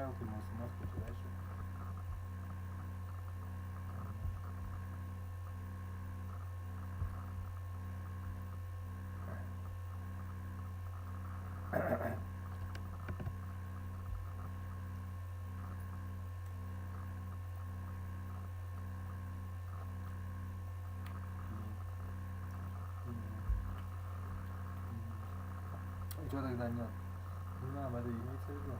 Что тогда нет? Да, надо иметь в виду.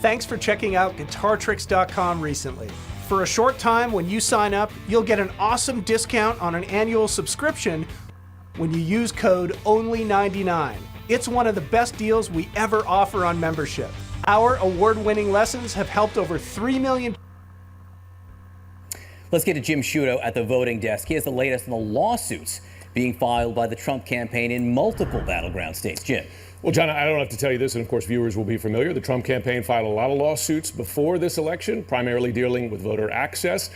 Thanks for checking out GuitarTricks.com recently. For a short time, when you sign up, you'll get an awesome discount on an annual subscription when you use code ONLY99. It's one of the best deals we ever offer on membership. Our award-winning lessons have helped over 3 million. Let's get to Jim Sciutto at the voting desk. He has the latest on the lawsuits being filed by the Trump campaign in multiple battleground states. Jim. Well, John, I don't have to tell you this, and of course viewers will be familiar. The Trump campaign filed a lot of lawsuits before this election, primarily dealing with voter access.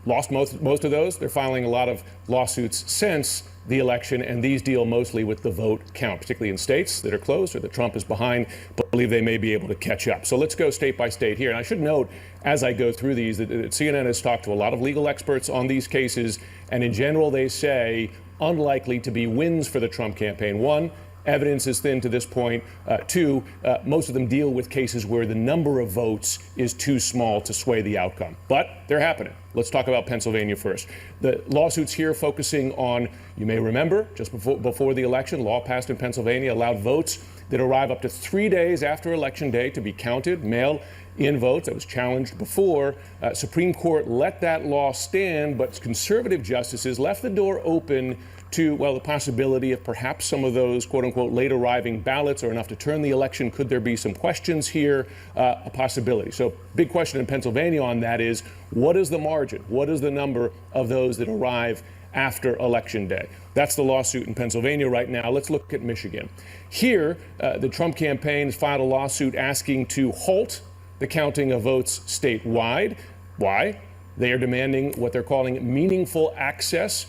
Lost most of those. They're filing a lot of lawsuits since the election, and these deal mostly with the vote count, particularly in states that are closed or that Trump is behind, but believe they may be able to catch up. So let's go state by state here. And I should note, as I go through these, that CNN has talked to a lot of legal experts on these cases, and in general they say unlikely to be wins for the Trump campaign. One, evidence is thin to this point. Two, most of them deal with cases where the number of votes is too small to sway the outcome. But they're happening. Let's talk about Pennsylvania first. The lawsuits here focusing on, you may remember, just before the election, law passed in Pennsylvania allowed votes that arrive up to 3 days after Election Day to be counted, mail-in votes. That was challenged before. Supreme Court let that law stand, but conservative justices left the door open to, well, the possibility of perhaps some of those quote-unquote late arriving ballots are enough to turn the election. Could there be some questions here? A possibility. So big question in Pennsylvania on that is, what is the margin? What is the number of those that arrive after Election Day? That's the lawsuit in Pennsylvania right now. Let's look at Michigan. Here, the Trump campaign has filed a lawsuit asking to halt the counting of votes statewide. Why? They are demanding what they're calling meaningful access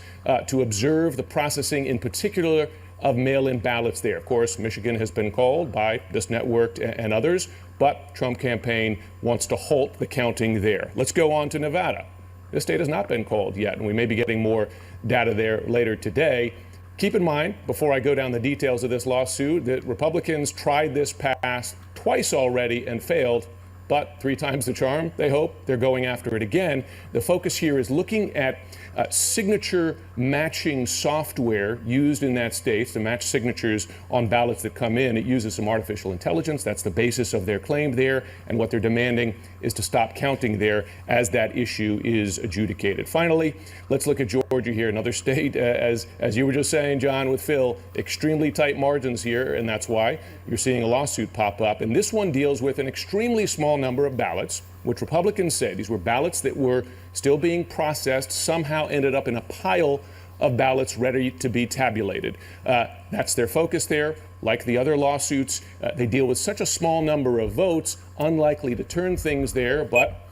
to observe the processing, in particular, of mail-in ballots there. Of course, Michigan has been called by this network and others, but Trump campaign wants to halt the counting there. Let's go on to Nevada. This state has not been called yet, and we may be getting more data there later today. Keep in mind, before I go down the details of this lawsuit, that Republicans tried this pass twice already and failed but 3 times the charm, they hope. They're going after it again. The focus here is looking at signature matching software used in that state to match signatures on ballots that come in. It uses some artificial intelligence. That's the basis of their claim there. And what they're demanding is to stop counting there as that issue is adjudicated. Finally, let's look at Georgia here, another state, as you were just saying, John, with Phil, extremely tight margins here, and that's why you're seeing a lawsuit pop up. And this one deals with an extremely small number of ballots, which Republicans say these were ballots that were still being processed, somehow ended up in a pile of ballots ready to be tabulated. That's their focus there. Like the other lawsuits, they deal with such a small number of votes, unlikely to turn things there, but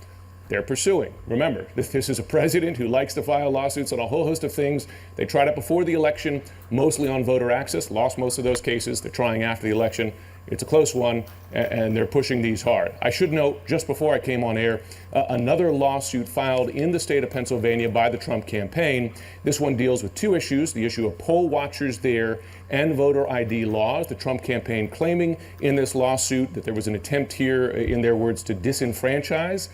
they're pursuing. Remember, this is a president who likes to file lawsuits on a whole host of things. They tried it before the election, mostly on voter access, lost most of those cases. They're trying after the election. It's a close one, and they're pushing these hard. I should note, just before I came on air, another lawsuit filed in the state of Pennsylvania by the Trump campaign. This one deals with 2 issues, the issue of poll watchers there and voter ID laws. The Trump campaign claiming in this lawsuit that there was an attempt here, in their words, to disenfranchise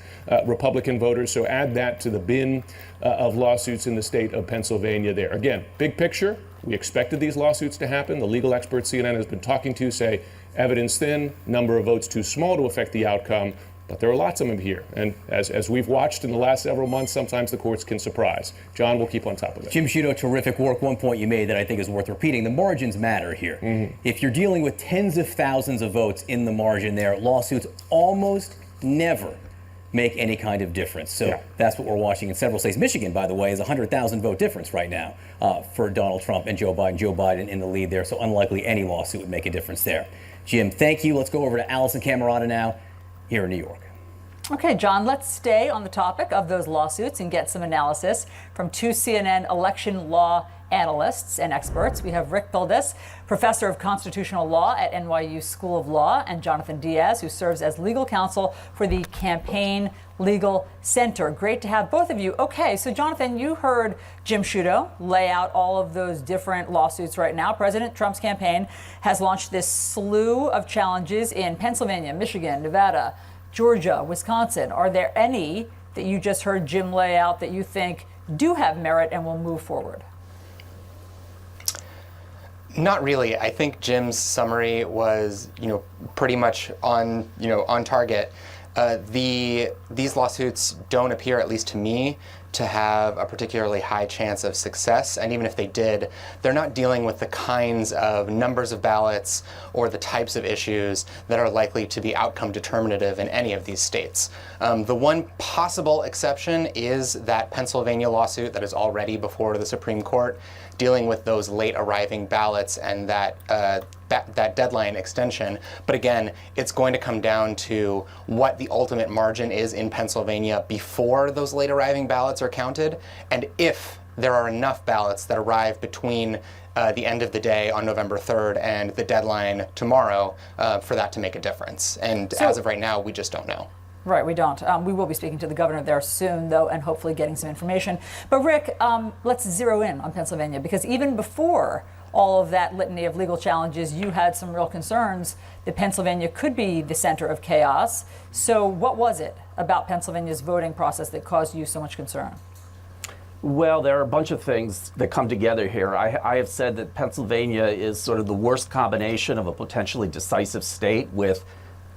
Republican voters. So add that to the bin of lawsuits in the state of Pennsylvania there. Again, big picture, we expected these lawsuits to happen. The legal experts CNN has been talking to say evidence thin, number of votes too small to affect the outcome, but there are lots of them here. And as we've watched in the last several months, sometimes the courts can surprise. John, we'll keep on top of it. Jim Sciutto, terrific work. One point you made that I think is worth repeating. The margins matter here. If you're dealing with tens of thousands of votes in the margin there, lawsuits almost never make any kind of difference. So that's what we're watching in several states. Michigan, by the way, is a 100,000 vote difference right now for Donald Trump and Joe Biden. Joe Biden in the lead there, so unlikely any lawsuit would make a difference there. Jim, thank you. Let's go over to Allison Camerata now here in New York. Okay, John, let's stay on the topic of those lawsuits and get some analysis from 2 CNN election law analysts and experts. We have Rick Bildes, professor of constitutional law at NYU School of Law, and Jonathan Diaz, who serves as legal counsel for the Campaign Legal Center. Great to have both of you. Okay, so Jonathan, you heard Jim Sciutto lay out all of those different lawsuits right now. President Trump's campaign has launched this slew of challenges in Pennsylvania, Michigan, Nevada, Georgia, Wisconsin. Are there any that you just heard Jim lay out that you think do have merit and will move forward? Not really. I think Jim's summary was, pretty much on target. These lawsuits don't appear, at least to me, to have a particularly high chance of success. And even if they did, they're not dealing with the kinds of numbers of ballots or the types of issues that are likely to be outcome determinative in any of these states. The one possible exception is that Pennsylvania lawsuit that is already before the Supreme Court, dealing with those late arriving ballots and that deadline extension. But again, it's going to come down to what the ultimate margin is in Pennsylvania before those late arriving ballots are counted, and if there are enough ballots that arrive between the end of the day on November 3rd and the deadline tomorrow for that to make a difference. And so, as of right now, we just don't know. Right, we don't. We will be speaking to the governor there soon, though, and hopefully getting some information. But Rick, let's zero in on Pennsylvania, because even before all of that litany of legal challenges, you had some real concerns that Pennsylvania could be the center of chaos. So what was it about Pennsylvania's voting process that caused you so much concern? Well, there are a bunch of things that come together here. I have said that Pennsylvania is sort of the worst combination of a potentially decisive state with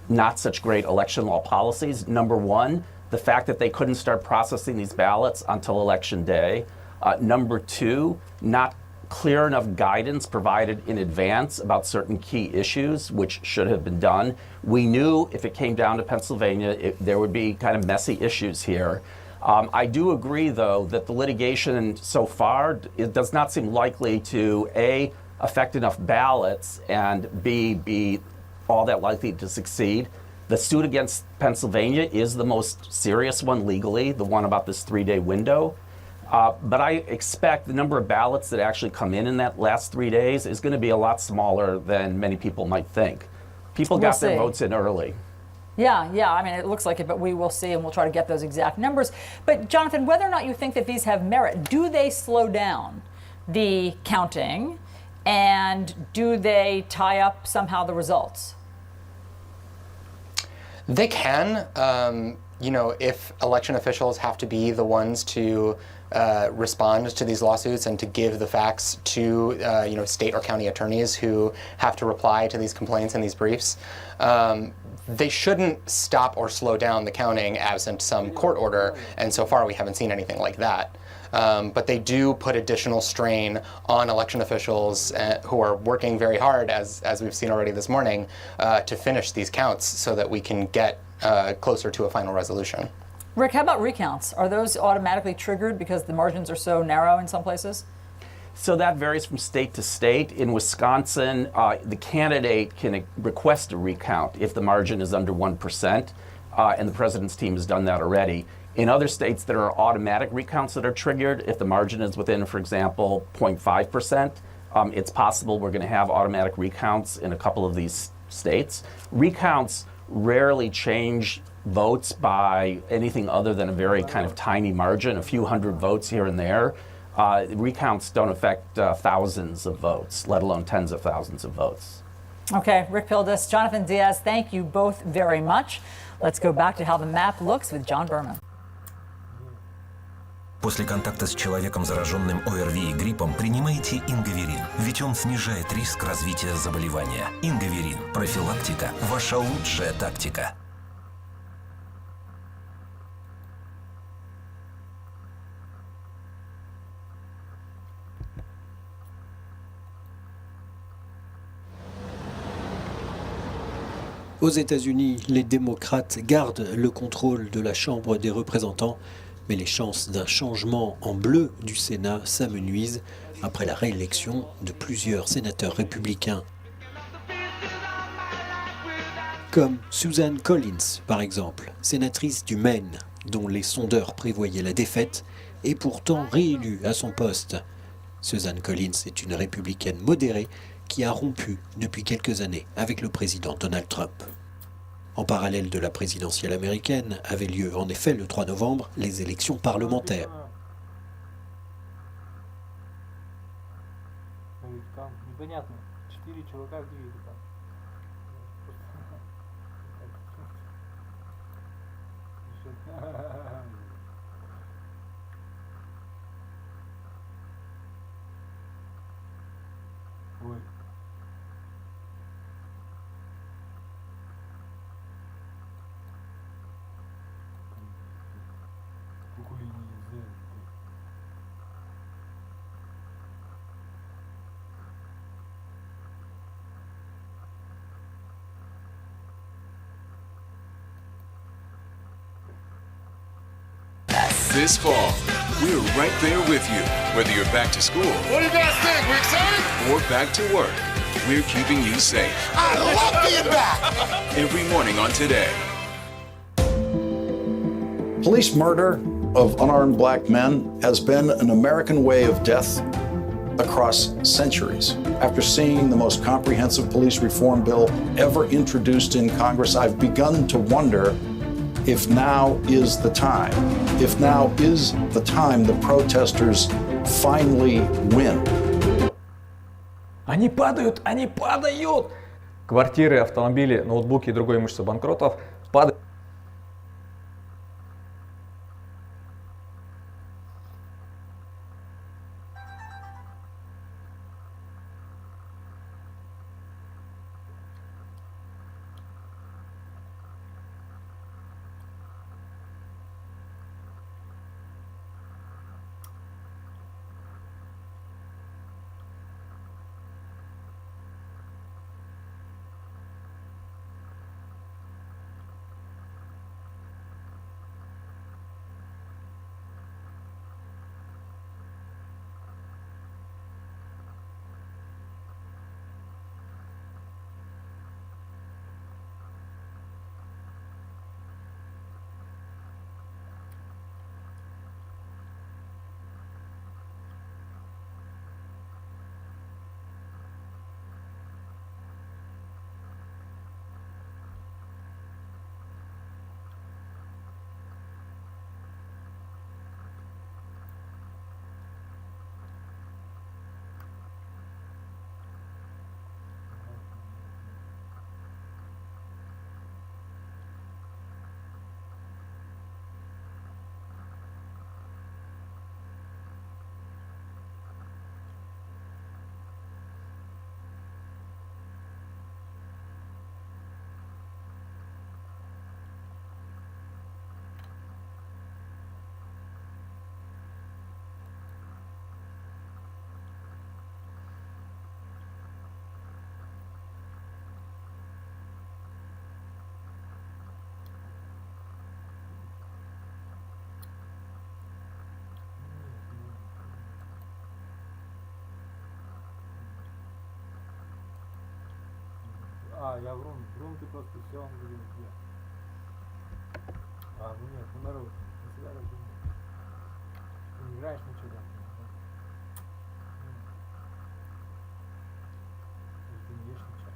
not such great election law policies. Number one, the fact that they couldn't start processing these ballots until Election Day. Number two, not clear enough guidance provided in advance about certain key issues, which should have been done. We knew if it came down to Pennsylvania, there would be kind of messy issues here. I do agree, though, that the litigation so far, it does not seem likely to, A, affect enough ballots, and B, be all that likely to succeed. The suit against Pennsylvania is the most serious one legally, the one about this 3-day window. But I expect the number of ballots that actually come in that last 3 days is going to be a lot smaller than many people might think. People got their votes in early. Yeah, I mean, it looks like it, but we will see, and we'll try to get those exact numbers. But Jonathan, whether or not you think that these have merit, do they slow down the counting, and do they tie up somehow the results? They can. If election officials have to be the ones to respond to these lawsuits and to give the facts to state or county attorneys who have to reply to these complaints and these briefs, they shouldn't stop or slow down the counting absent some court order, and so far we haven't seen anything like that. But they do put additional strain on election officials who are working very hard, as we've seen already this morning, to finish these counts so that we can get closer to a final resolution. Rick, how about recounts? Are those automatically triggered because the margins are so narrow in some places? So that varies from state to state. In Wisconsin, the candidate can request a recount if the margin is under 1%, and the president's team has done that already. In other states, there are automatic recounts that are triggered if the margin is within, for example, 0.5%. It's possible we're going to have automatic recounts in a couple of these states. Recounts rarely change votes by anything other than a very kind of tiny margin, a few hundred votes here and there. Recounts don't affect thousands of votes, let alone tens of thousands of votes. Okay, Rick Pildes, Jonathan Diaz, thank you both very much. Let's go back to how the map looks with John Berman. После контакта с человеком, зараженным ОРВИ и гриппом, принимайте ингаверин, ведь он снижает риск развития заболевания. Ингаверин. Профилактика – ваша лучшая тактика. Aux États-Unis, les démocrates gardent le contrôle de la Chambre des représentants, mais les chances d'un changement en bleu du Sénat s'amenuisent après la réélection de plusieurs sénateurs républicains. Comme Susan Collins, par exemple, sénatrice du Maine, dont les sondeurs prévoyaient la défaite, et pourtant réélue à son poste. Susan Collins est une républicaine modérée qui a rompu depuis quelques années avec le président Donald Trump. En parallèle de la présidentielle américaine, avaient lieu en effet le 3 novembre les élections parlementaires. Там непонятно. 4 чувака, где это там? Ой. Какой язык. This fall, we're right there with you. Whether you're back to school, what do you guys think? We excited? Or back to work, we're keeping you safe. I love being back! Every morning on Today. Police murder of unarmed black men has been an American way of death across centuries. After seeing the most comprehensive police reform bill ever introduced in Congress, I've begun to wonder if now is the time. If now is the time the protesters finally win. Они падают, они падают! Квартиры, автомобили, ноутбуки и другое имущество банкротов падают. я врун. Врун ты просто все, он говорит, я. Ну нет, ну народ, ты всегда так думаешь. Ты не играешь ничего там. Ты не ешь ничего.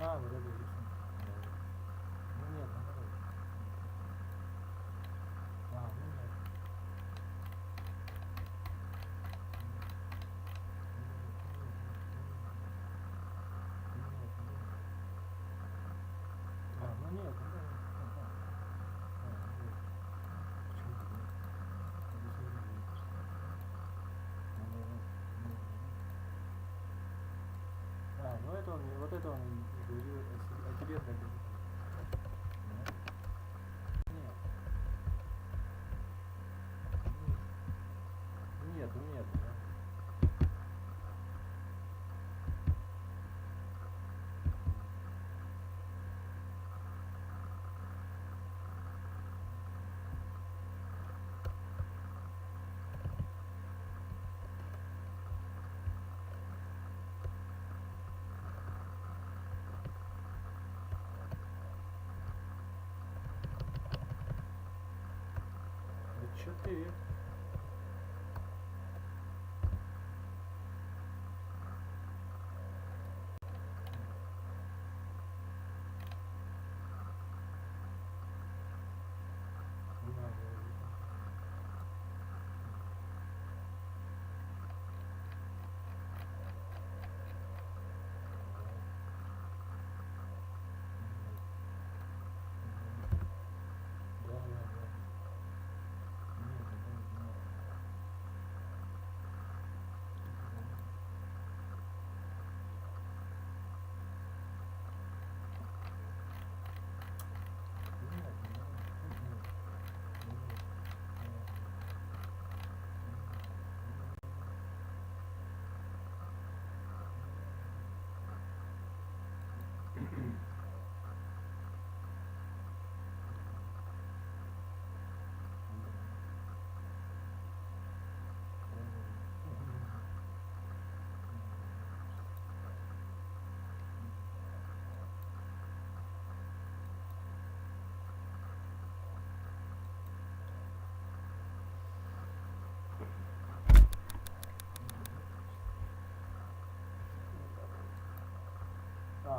Вот это здесь. Ну нет, ну давай. Ну нет. Ну нет, ну давай. Почему ты нет? Ну это он, вот это он говорил о тебе так. Нет. Нет, ну нет, да. Чё ты? Да.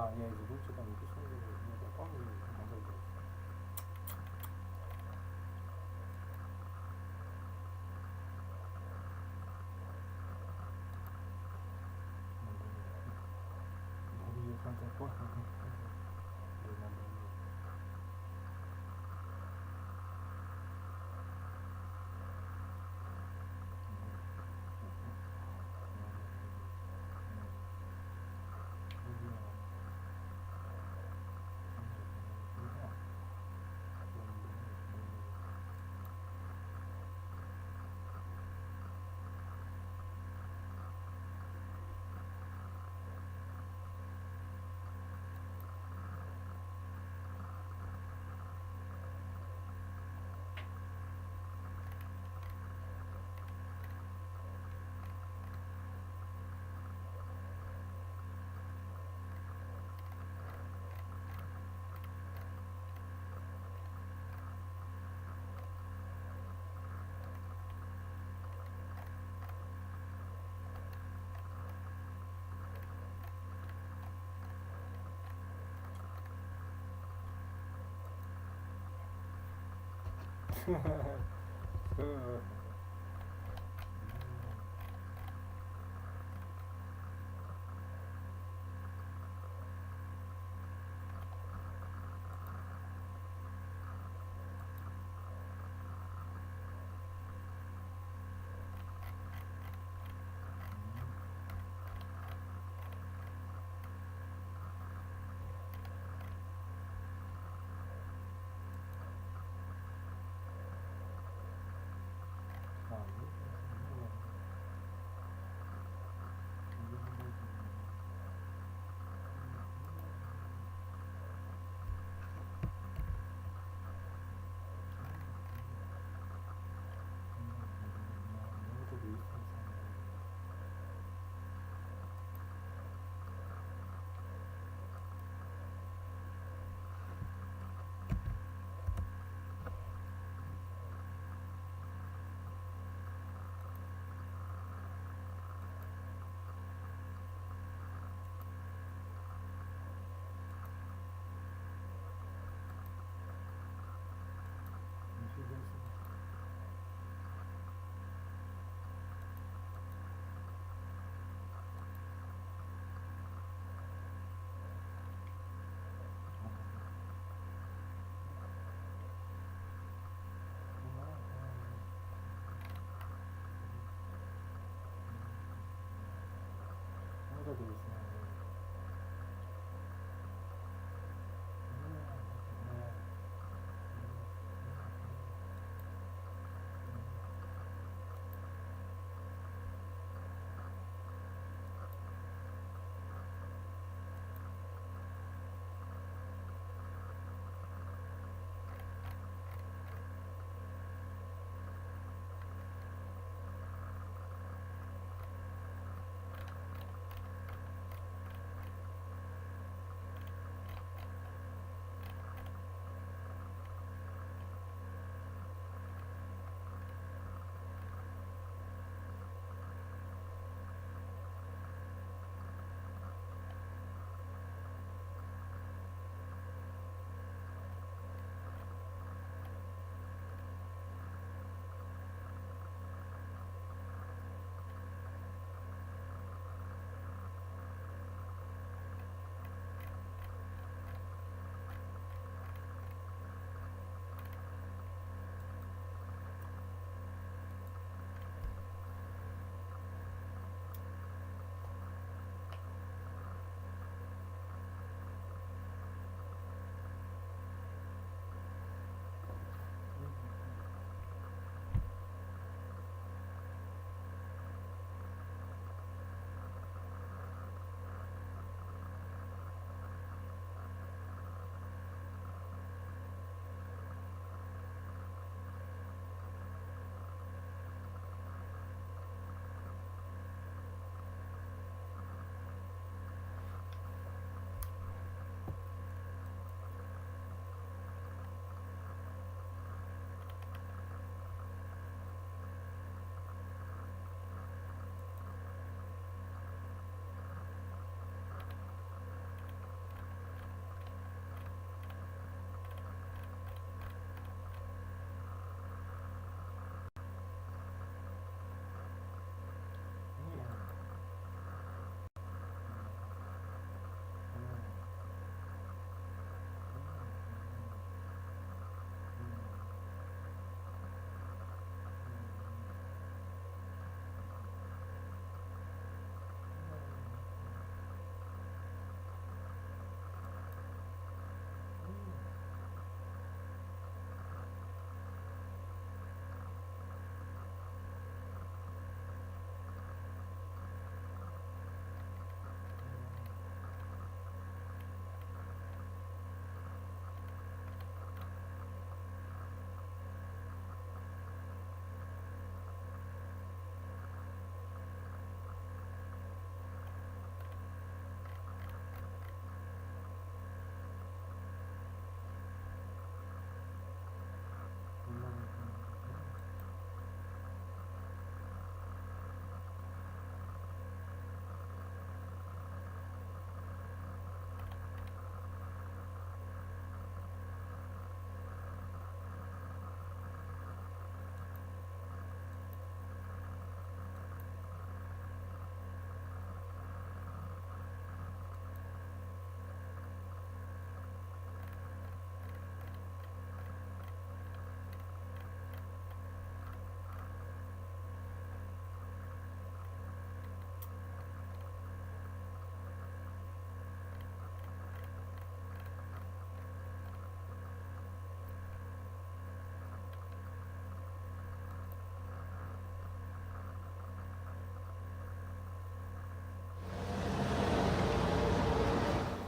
Да, я и забыл, что там написано, я помню, надо было.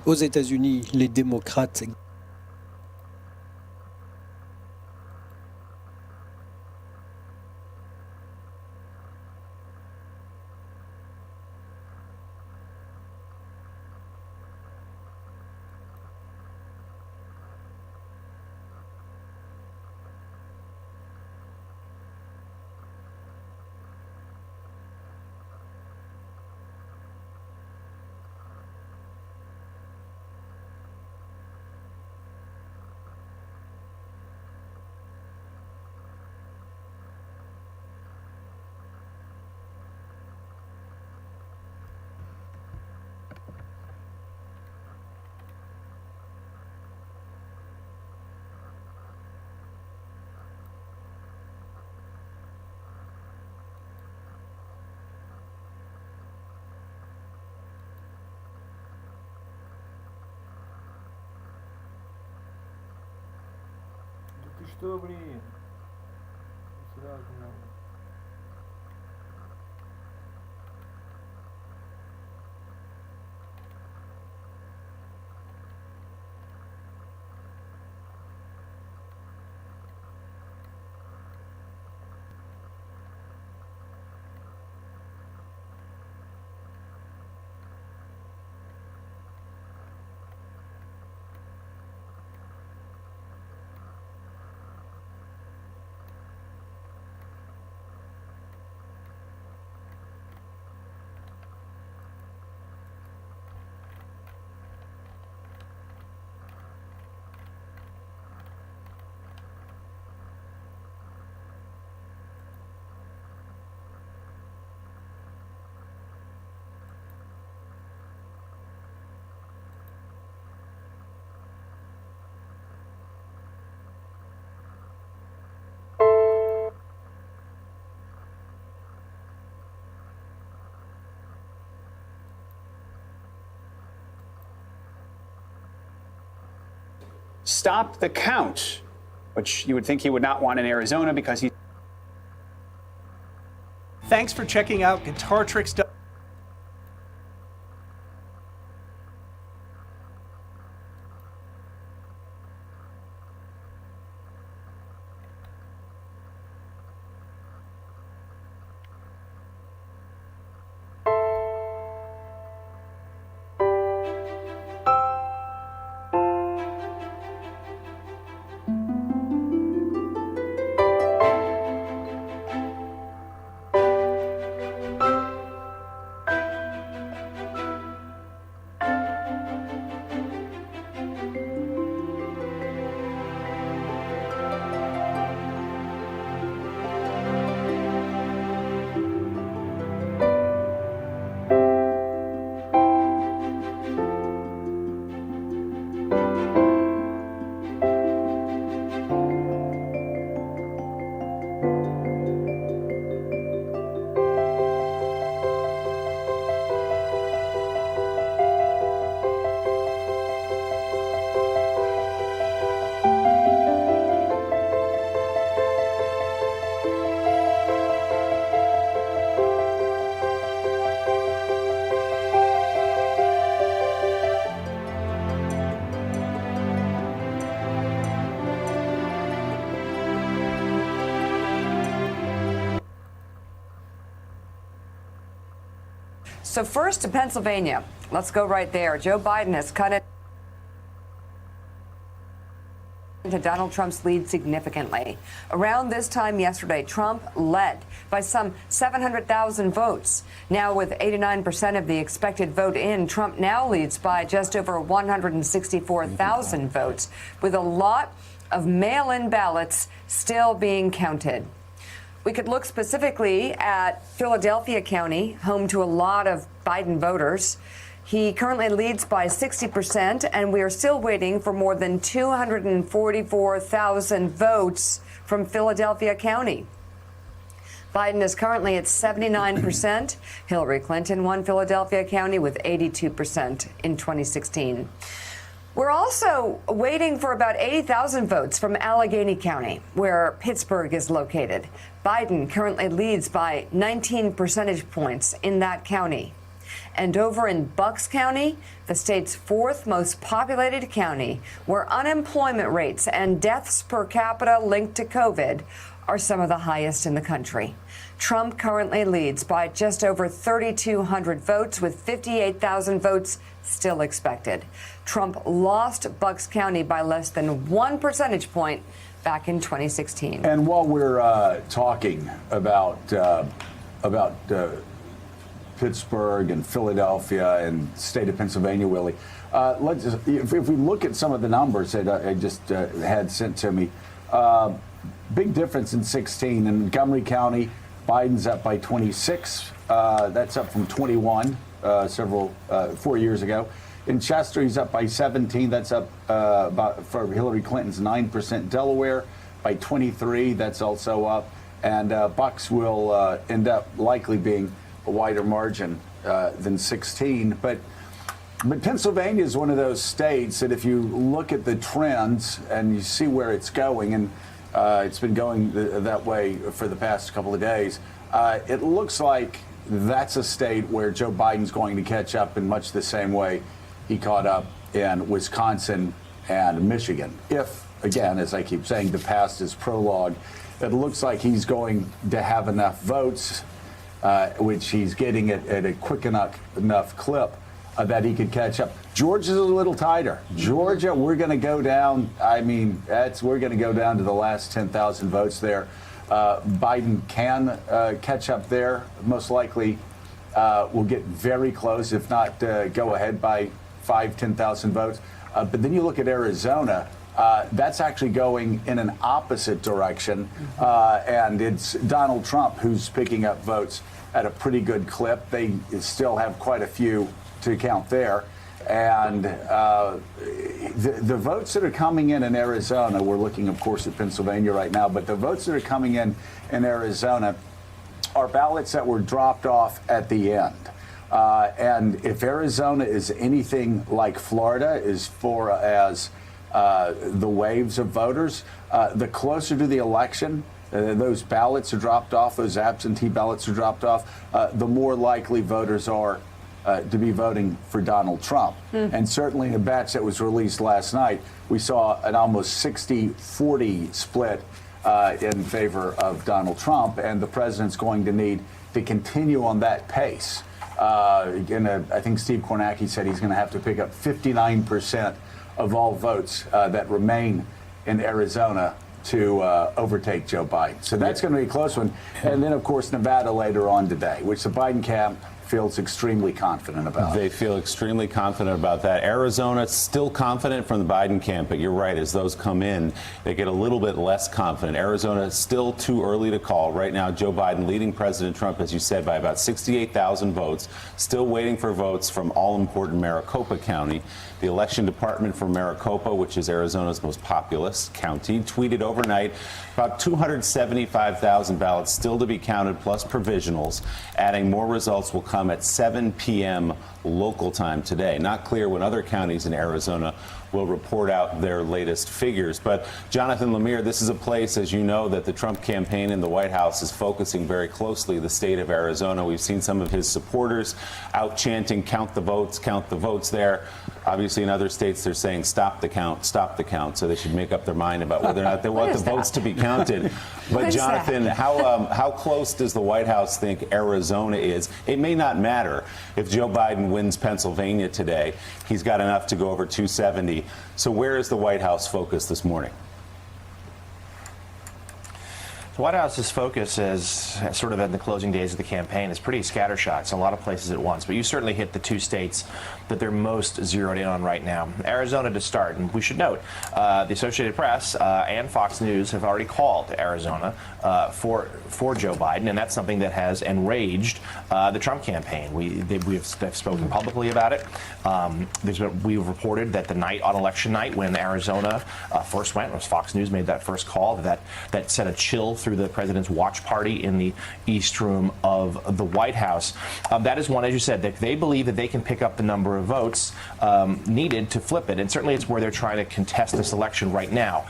Aux États-Unis, les démocrates Да ты что, блин? Сразу надо. Stop the count, which you would think he would not want in Arizona because he... Thanks for checking out GuitarTricks.com. So first to Pennsylvania. Let's go right there. Joe Biden has cut into Donald Trump's lead significantly. Around this time yesterday, Trump led by some 700,000 votes. Now with 89% of the expected vote in, Trump now leads by just over 164,000 votes, with a lot of mail-in ballots still being counted. We could look specifically at Philadelphia County, home to a lot of Biden voters. He currently leads by 60%, and we are still waiting for more than 244,000 votes from Philadelphia County. Biden is currently at 79%. Hillary Clinton won Philadelphia County with 82% in 2016. We're also waiting for about 80,000 votes from Allegheny County, where Pittsburgh is located. Biden currently leads by 19 percentage points in that county. And over in Bucks County, the state's fourth most populated county, where unemployment rates and deaths per capita linked to COVID are some of the highest in the country. Trump currently leads by just over 3,200 votes, with 58,000 votes still expected. Trump lost Bucks County by less than 1 percentage point back in 2016. And while we're talking about Pittsburgh and Philadelphia and state of Pennsylvania, Willie, if we look at some of the numbers that I just had sent to me, big difference in 16. In Montgomery County, Biden's up by 26. That's up from 21 4 years ago. In Chester, he's up by 17. That's up for Hillary Clinton's 9%. Delaware by 23. That's also up. And Bucks will end up likely being a wider margin than 16. But Pennsylvania is one of those states that if you look at the trends and you see where it's going, and it's been going that way for the past couple of days, it looks like that's a state where Joe Biden's going to catch up in much the same way he caught up in Wisconsin and Michigan. If, again, as I keep saying, the past is prologue, it looks like he's going to have enough votes, which he's getting at a quick enough clip, that he could catch up. Georgia's a little tighter. Georgia, we're going to go down. I mean, we're going to go down to the last 10,000 votes there. Biden can catch up there. Most likely will get very close, if not go ahead by 10,000 votes. But then you look at Arizona. That's actually going in an opposite direction. And it's Donald Trump who's picking up votes at a pretty good clip. They still have quite a few to count there. And the votes that are coming in Arizona, we're looking, of course, at Pennsylvania right now, but the votes that are coming in Arizona are ballots that were dropped off at the end. And if Arizona is anything like Florida as far as the waves of voters, the closer to the election those ballots are dropped off, those absentee ballots are dropped off, the more likely voters are to be voting for Donald Trump. And certainly in a batch that was released last night, we saw an almost 60-40 split in favor of Donald Trump, and the president's going to need to continue on that pace. I think Steve Kornacki said he's going to have to pick up 59% of all votes that remain in Arizona to overtake Joe Biden. So that's going to be a close one. And then, of course, Nevada later on today, which the Biden camp feels extremely confident about. They feel extremely confident about that. Arizona still confident from the Biden camp, but you're right, as those come in, they get a little bit less confident. Arizona is still too early to call. Right now, Joe Biden leading President Trump, as you said, by about 68,000 votes, still waiting for votes from all-important Maricopa County. The election department for Maricopa, which is Arizona's most populous county, tweeted overnight about 275,000 ballots still to be counted, plus provisionals, adding more results will come at 7 p.m. local time today. Not clear when other counties in Arizona will report out their latest figures. But Jonathan Lemire, this is a place, as you know, that the Trump campaign in the White House is focusing very closely, the state of Arizona. We've seen some of his supporters out chanting, count the votes there. Obviously, in other states, they're saying stop the count, so they should make up their mind about whether or not they want the votes to be counted. But Jonathan, how close does the White House think Arizona is? It may not matter if Joe Biden wins Pennsylvania today. He's got enough to go over 270. So where is the White House focused this morning? The White House's focus is sort of in the closing days of the campaign is pretty scattershot. It's in a lot of places at once, but you certainly hit the two states that they're most zeroed in on right now. Arizona to start, and we should note, the Associated Press and Fox News have already called Arizona for Joe Biden, and that's something that has enraged the Trump campaign. They've spoken publicly about it. We've reported that the night on election night when Arizona first went, was Fox News made that first call, that sent a chill through the president's watch party in the East Room of the White House. That is one, as you said, that they believe that they can pick up the number of votes needed to flip it. And certainly it's where they're trying to contest this election right now.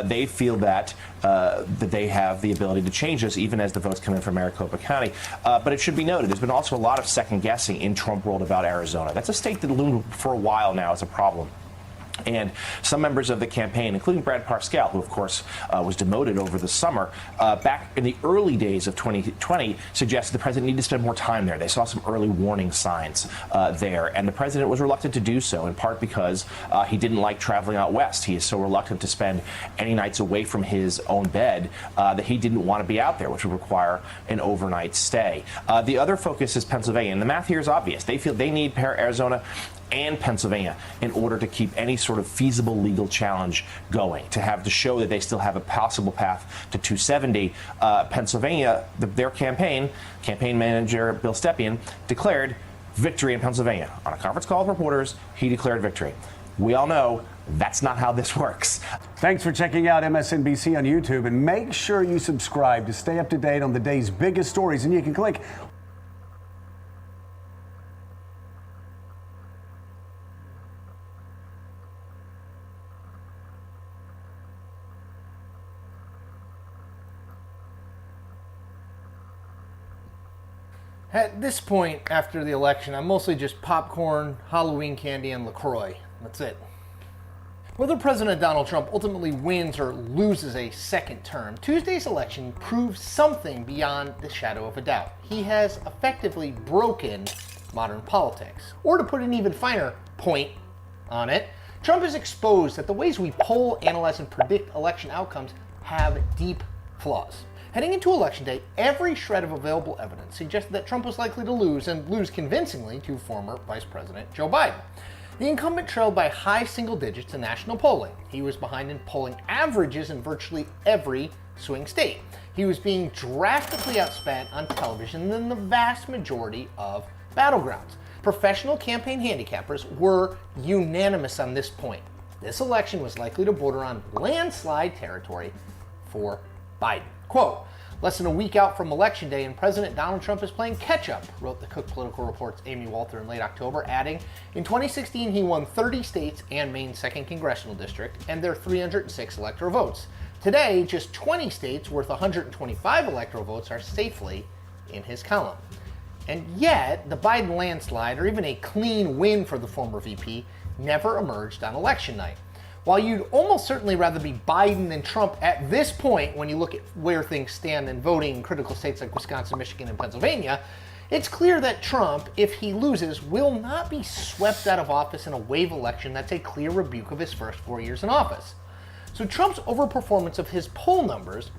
They feel that they have the ability to change this even as the votes come in from Maricopa County. But it should be noted, there's been also a lot of second guessing in Trump world about Arizona. That's a state that loomed for a while now as a problem. And some members of the campaign, including Brad Parscale, who of course was demoted over the summer, back in the early days of 2020, suggested the president needed to spend more time there. They saw some early warning signs there, and the president was reluctant to do so, in part because he didn't like traveling out west. He is so reluctant to spend any nights away from his own bed that he didn't want to be out there, which would require an overnight stay. The other focus is Pennsylvania, and the math here is obvious. They feel they need Arizona and Pennsylvania in order to keep any sort of feasible legal challenge going, to show that they still have a possible path to 270. Pennsylvania, their campaign manager Bill Stepien declared victory in Pennsylvania. On a conference call with reporters, he declared victory. We all know that's not how this works. Thanks for checking out MSNBC on YouTube, and make sure you subscribe to stay up to date on the day's biggest stories, and you can click At this point, after the election, I'm mostly just popcorn, Halloween candy, and LaCroix. That's it. Whether President Donald Trump ultimately wins or loses a second term, Tuesday's election proves something beyond the shadow of a doubt. He has effectively broken modern politics. Or to put an even finer point on it, Trump has exposed that the ways we poll, analyze, and predict election outcomes have deep flaws. Heading into Election Day, every shred of available evidence suggested that Trump was likely to lose, and lose convincingly, to former Vice President Joe Biden. The incumbent trailed by high single digits in national polling. He was behind in polling averages in virtually every swing state. He was being drastically outspent on television in the vast majority of battlegrounds. Professional campaign handicappers were unanimous on this point. This election was likely to border on landslide territory for Biden. Quote, less than a week out from Election Day and President Donald Trump is playing catch-up, wrote the Cook Political Report's Amy Walter in late October, adding, in 2016 he won 30 states and Maine's 2nd Congressional District and their 306 electoral votes. Today, just 20 states worth 125 electoral votes are safely in his column. And yet, the Biden landslide, or even a clean win for the former VP, never emerged on election night. While you'd almost certainly rather be Biden than Trump at this point when you look at where things stand in voting in critical states like Wisconsin, Michigan, and Pennsylvania, it's clear that Trump, if he loses, will not be swept out of office in a wave election that's a clear rebuke of his first 4 years in office. So Trump's overperformance of his poll numbers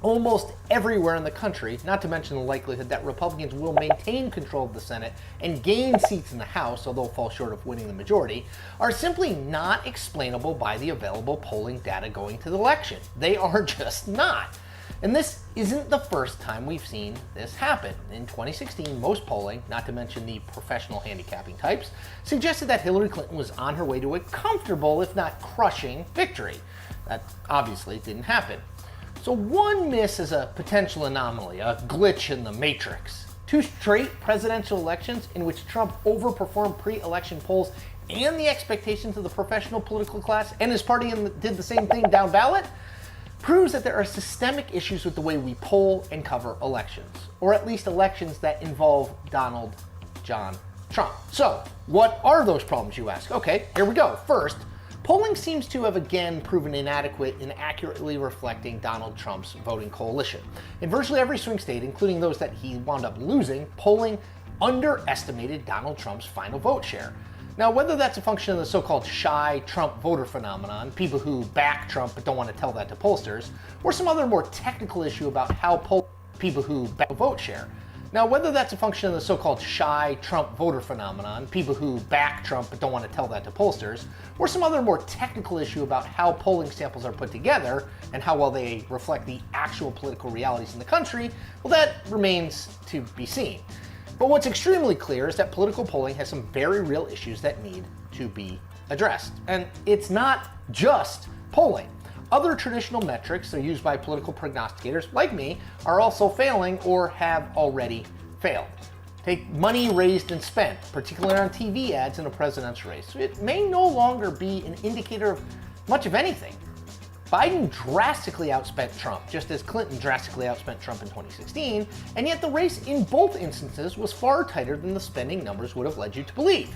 almost everywhere in the country, not to mention the likelihood that Republicans will maintain control of the Senate and gain seats in the House, although fall short of winning the majority, are simply not explainable by the available polling data going to the election. They are just not. And this isn't the first time we've seen this happen. In 2016, most polling, not to mention the professional handicapping types, suggested that Hillary Clinton was on her way to a comfortable, if not crushing, victory. That obviously didn't happen. So one miss is a potential anomaly, a glitch in the matrix. 2 straight presidential elections in which Trump overperformed pre-election polls and the expectations of the professional political class, and his party did the same thing down ballot, proves that there are systemic issues with the way we poll and cover elections, or at least elections that involve Donald John Trump. So what are those problems, you ask? Okay, here we go. First, polling seems to have again proven inadequate in accurately reflecting Donald Trump's voting coalition. In virtually every swing state, including those that he wound up losing, polling underestimated Donald Trump's final vote share. Now, whether that's a function of the so-called shy Trump voter phenomenon, people who back Trump but don't want to tell that to pollsters, or some other more technical issue about how people who back vote share. Now, whether that's a function of the so-called shy Trump voter phenomenon, people who back Trump but don't want to tell that to pollsters, or some other more technical issue about how polling samples are put together and how well they reflect the actual political realities in the country, well, that remains to be seen. But what's extremely clear is that political polling has some very real issues that need to be addressed. And it's not just polling. other traditional metrics that are used by political prognosticators like me are also failing or have already failed. Take money raised and spent, particularly on TV ads in a presidential race. It may no longer be an indicator of much of anything. Biden drastically outspent Trump, just as Clinton drastically outspent Trump in 2016, and yet the race in both instances was far tighter than the spending numbers would have led you to believe.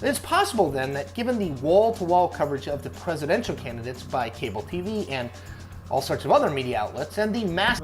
It's possible then that given the wall-to-wall coverage of the presidential candidates by cable TV and all sorts of other media outlets, and the mass...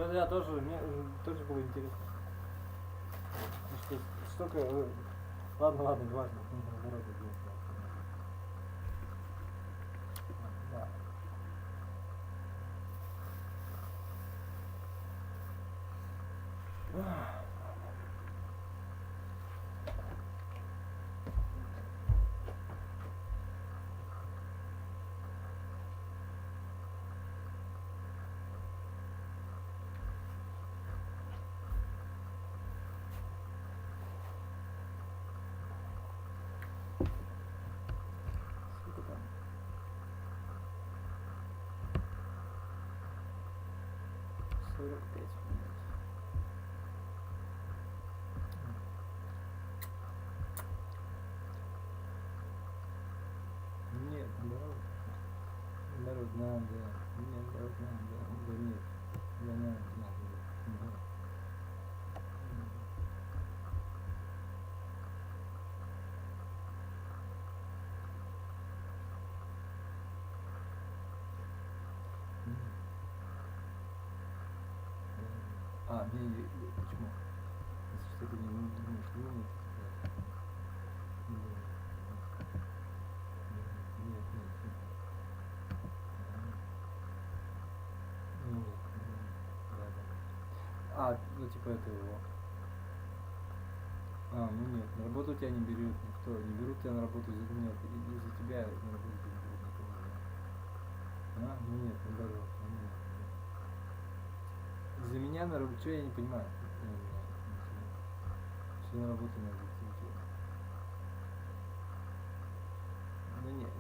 Почему? Если ты не думаешь, что нет, ну типа это его. Ну нет, на работу тебя не берут никто. Не берут тебя на работу из-за тебя на работу не берут никого. Ну нет, наоборот. За меня на работу, что я не понимаю. Все на работу надо идти. Ну нет.